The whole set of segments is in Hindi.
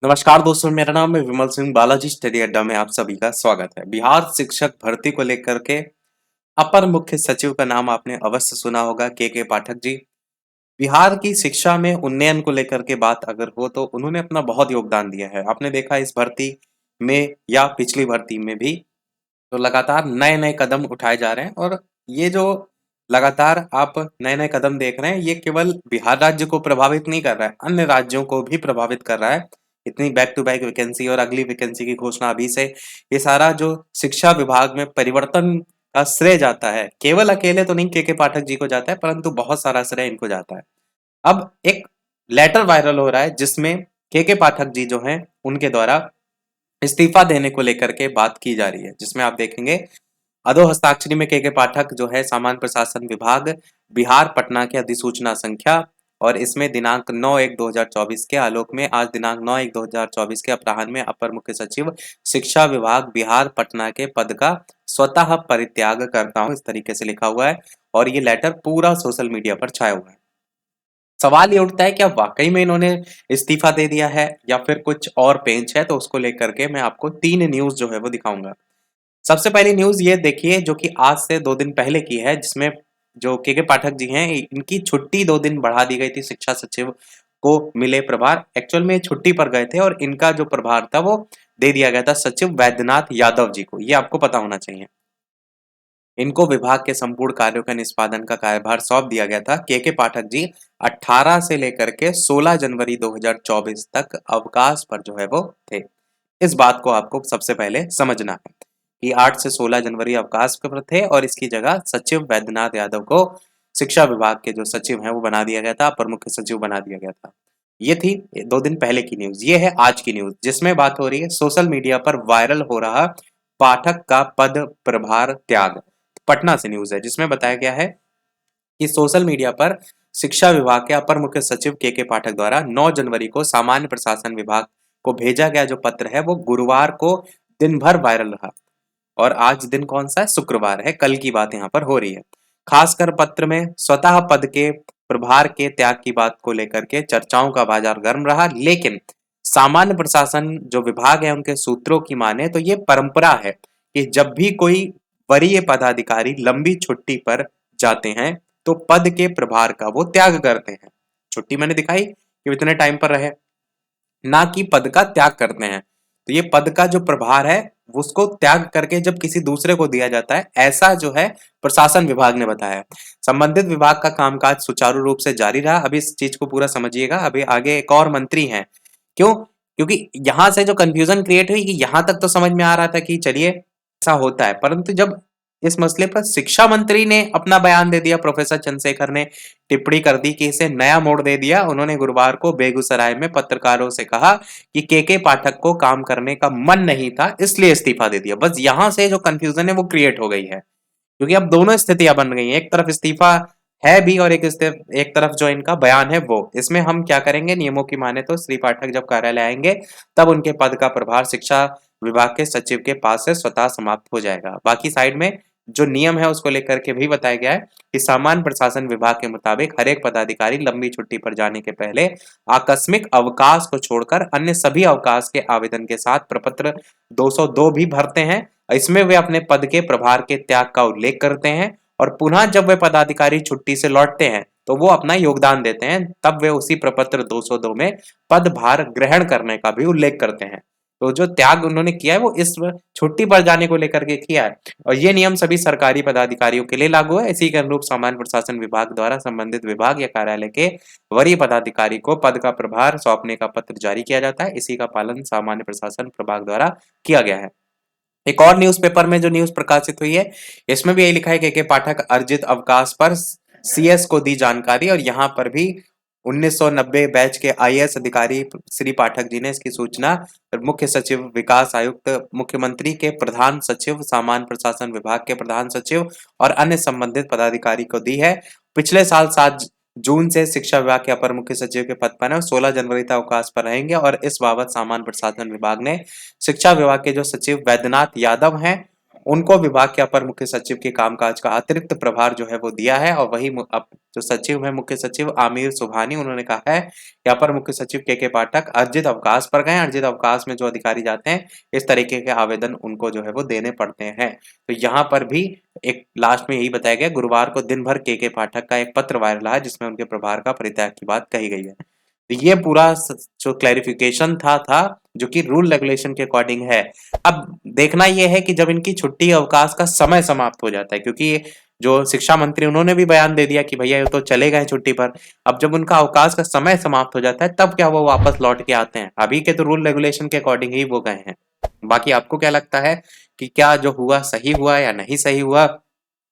नमस्कार दोस्तों, मेरा नाम है विमल सिंह। बालाजी स्टडी अड्डा में आप सभी का स्वागत है। बिहार शिक्षक भर्ती को लेकर के अपर मुख्य सचिव का नाम आपने अवश्य सुना होगा, के पाठक जी। बिहार की शिक्षा में उन्नयन को लेकर के बात अगर हो तो उन्होंने अपना बहुत योगदान दिया है। आपने देखा इस भर्ती में या पिछली भर्ती में भी तो लगातार नए नए कदम उठाए जा रहे हैं। और ये जो लगातार आप नए नए कदम देख रहे हैं, ये केवल बिहार राज्य को प्रभावित नहीं कर रहा है, अन्य राज्यों को भी प्रभावित कर रहा है। इतनी बैक टू बैक वैकेंसी और अगली वैकेंसी की घोषणा अभी से, ये सारा जो शिक्षा विभाग में परिवर्तन का श्रेय जाता है, केवल अकेले तो नहीं के पाठक जी को जाता है, परंतु बहुत सारा श्रेय इनको जाता है। अब एक लेटर वायरल हो रहा है जिसमें के पाठक जी जो हैं उनके द्वारा इस्तीफा देने को लेकर के बात की जा रही है, जिसमें आप देखेंगे अधो हस्ताक्षरी में के पाठक जो है सामान्य प्रशासन विभाग बिहार पटना के अधिसूचना संख्या, और इसमें दिनांक 9/1/2024 के आलोक में आज दिनांक 9/1/2024 के अपराह्न में अपर मुख्य सचिव शिक्षा विभाग बिहार पटना के पद का स्वतः परित्याग करता हूं, इस तरीके से लिखा हुआ है। और ये लेटर पूरा सोशल मीडिया पर छाया हुआ है। सवाल ये उठता है क्या वाकई में इन्होंने इस्तीफा दे दिया है या फिर कुछ और पेंच है, तो उसको लेकर के मैं आपको 3 न्यूज जो है वो दिखाऊंगा। सबसे पहली न्यूज ये देखिए, जो कि आज से 2 दिन पहले की है, जिसमें जो के पाठक जी हैं इनकी छुट्टी 2 दिन बढ़ा दी गई थी। शिक्षा सचिव को मिले प्रभार, एक्चुअल में छुट्टी पर गए थे और इनका जो प्रभार था वो दे दिया गया था सचिव वैद्यनाथ यादव जी को। ये आपको पता होना चाहिए। इनको विभाग के संपूर्ण कार्यों का निष्पादन का कार्यभार सौंप दिया गया था। के पाठक जी 18 से लेकर के 16 जनवरी 2024 तक अवकाश पर जो है वो थे। इस बात को आपको सबसे पहले समझना है कि 8 से 16 जनवरी अवकाश पर थे और इसकी जगह सचिव वैद्यनाथ यादव को शिक्षा विभाग के जो सचिव हैं वो बना दिया गया था, अपर मुख्य सचिव बना दिया गया था। ये थी 2 दिन पहले की न्यूज। ये है आज की न्यूज, जिसमें बात हो रही है सोशल मीडिया पर वायरल हो रहा पाठक का पद प्रभार त्याग। पटना से न्यूज है जिसमें बताया गया है कि सोशल मीडिया पर शिक्षा विभाग के अपर मुख्य सचिव के पाठक द्वारा 9 जनवरी को सामान्य प्रशासन विभाग को भेजा गया जो पत्र है वो गुरुवार को दिन भर वायरल रहा। और आज दिन कौन सा है? शुक्रवार है। कल की बात यहाँ पर हो रही है। खासकर पत्र में स्वतः पद के प्रभार के त्याग की बात को लेकर के चर्चाओं का बाजार गर्म रहा, लेकिन सामान्य प्रशासन जो विभाग है उनके सूत्रों की माने तो ये परंपरा है कि जब भी कोई वरीय पदाधिकारी लंबी छुट्टी पर जाते हैं तो पद के प्रभार का वो त्याग करते हैं। छुट्टी मैंने दिखाई कि इतने टाइम पर रहे, ना कि पद का त्याग करते हैं। तो ये पद का जो प्रभार है उसको त्याग करके जब किसी दूसरे को दिया जाता है, ऐसा जो है प्रशासन विभाग ने बताया है। संबंधित विभाग का कामकाज सुचारू रूप से जारी रहा। अभी इस चीज को पूरा समझिएगा। अभी आगे एक और मंत्री हैं। क्यों? क्योंकि यहां से जो कंफ्यूजन क्रिएट हुई कि यहां तक तो समझ में आ रहा था कि चलिए ऐसा होता है, परंतु जब इस मसले पर शिक्षा मंत्री ने अपना बयान दे दिया, प्रोफेसर चंद्रशेखर ने टिप्पणी कर दी कि इसे नया मोड़ दे दिया। उन्होंने गुरुवार को बेगूसराय में पत्रकारों से कहा कि के पाठक को काम करने का मन नहीं था इसलिए इस्तीफा दे दिया। बस यहां से जो कंफ्यूजन है वो क्रिएट हो गई है, क्योंकि अब दोनों स्थितियां बन गई हैं। एक तरफ इस्तीफा है भी और एक तरफ जो इनका बयान है वो। इसमें हम क्या करेंगे, नियमों की माने तो श्री पाठक जब कार्यालय आएंगे तब उनके पद का प्रभार शिक्षा विभाग के सचिव के पास से स्वतः समाप्त हो जाएगा। बाकी साइड में जो नियम है उसको लेकर के भी बताया गया है कि सामान्य प्रशासन विभाग के मुताबिक हर एक पदाधिकारी लंबी छुट्टी पर जाने के पहले आकस्मिक अवकाश को छोड़कर अन्य सभी अवकाश के आवेदन के साथ प्रपत्र 202 भी भरते हैं। इसमें वे अपने पद के प्रभार के त्याग का उल्लेख करते हैं और पुनः जब वे पदाधिकारी छुट्टी से लौटते हैं तो वो अपना योगदान देते हैं, तब वे उसी प्रपत्र 202 में पदभार ग्रहण करने का भी उल्लेख करते हैं। तो जो त्याग उन्होंने किया है वो इस छुट्टी पर जाने को लेकर के किया है। और ये नियम सभी सरकारी पदाधिकारियों के लिए लागू है। इसी के अनुरूप सामान्य प्रशासन विभाग द्वारा संबंधित विभाग या कार्यालय के वरीय पदाधिकारी को पद का प्रभार सौंपने का पत्र जारी किया जाता है। इसी का पालन सामान्य प्रशासन विभाग द्वारा किया गया है। एक और न्यूज़पेपर में जो न्यूज प्रकाशित हुई है, इसमें भी यही लिखा है कि के पाठक अर्जित अवकाश पर सीएस को दी जानकारी। और यहाँ पर भी 1990 बैच के आईएएस अधिकारी श्री पाठक जी ने इसकी सूचना मुख्य सचिव विकास आयुक्त, मुख्यमंत्री के प्रधान सचिव, सामान्य प्रशासन विभाग के प्रधान सचिव और अन्य संबंधित पदाधिकारी को दी है। पिछले साल 7 जून से शिक्षा विभाग के अपर मुख्य सचिव के पद पर है, 16 जनवरी तक अवकाश पर रहेंगे। और इस बाबत सामान्य प्रशासन विभाग ने शिक्षा विभाग के जो सचिव वैद्यनाथ यादव हैं उनको विभाग के अपर मुख्य सचिव के कामकाज का अतिरिक्त प्रभार जो है वो दिया है। और वही जो सचिव है, मुख्य सचिव आमिर सुबहानी, उन्होंने कहा है कि अपर मुख्य सचिव के पाठक अर्जित अवकाश पर गए। अर्जित अवकाश में जो अधिकारी जाते हैं, इस तरीके के आवेदन उनको जो है वो देने पड़ते हैं। तो यहाँ पर भी एक लास्ट में यही बताया गया, गुरुवार को दिन भर के पाठक का एक पत्र वायरल है जिसमें उनके प्रभार का परित्याग की बात कही गई है। तो ये पूरा जो क्लैरिफिकेशन था जो कि रूल रेगुलेशन के अकॉर्डिंग है। अब देखना यह है कि जब इनकी छुट्टी अवकाश का समय समाप्त हो जाता है, क्योंकि जो शिक्षा मंत्री उन्होंने भी बयान दे दिया कि भैया ये तो चले गए छुट्टी पर। अब जब उनका अवकाश का समय समाप्त हो जाता है तब क्या वो वापस लौट के आते हैं? अभी के तो रूल रेगुलेशन के अकॉर्डिंग ही वो गए हैं। बाकी आपको क्या लगता है कि क्या जो हुआ सही हुआ या नहीं सही हुआ?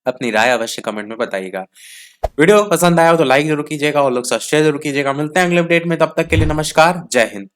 अपनी राय अवश्य कमेंट में बताइएगा। वीडियो पसंद आया हो तो लाइक जरूर कीजिएगा और लोग सब्सक्राइब जरूर कीजिएगा। मिलते हैं अगले अपडेट में, तब तक के लिए नमस्कार, जय हिंद।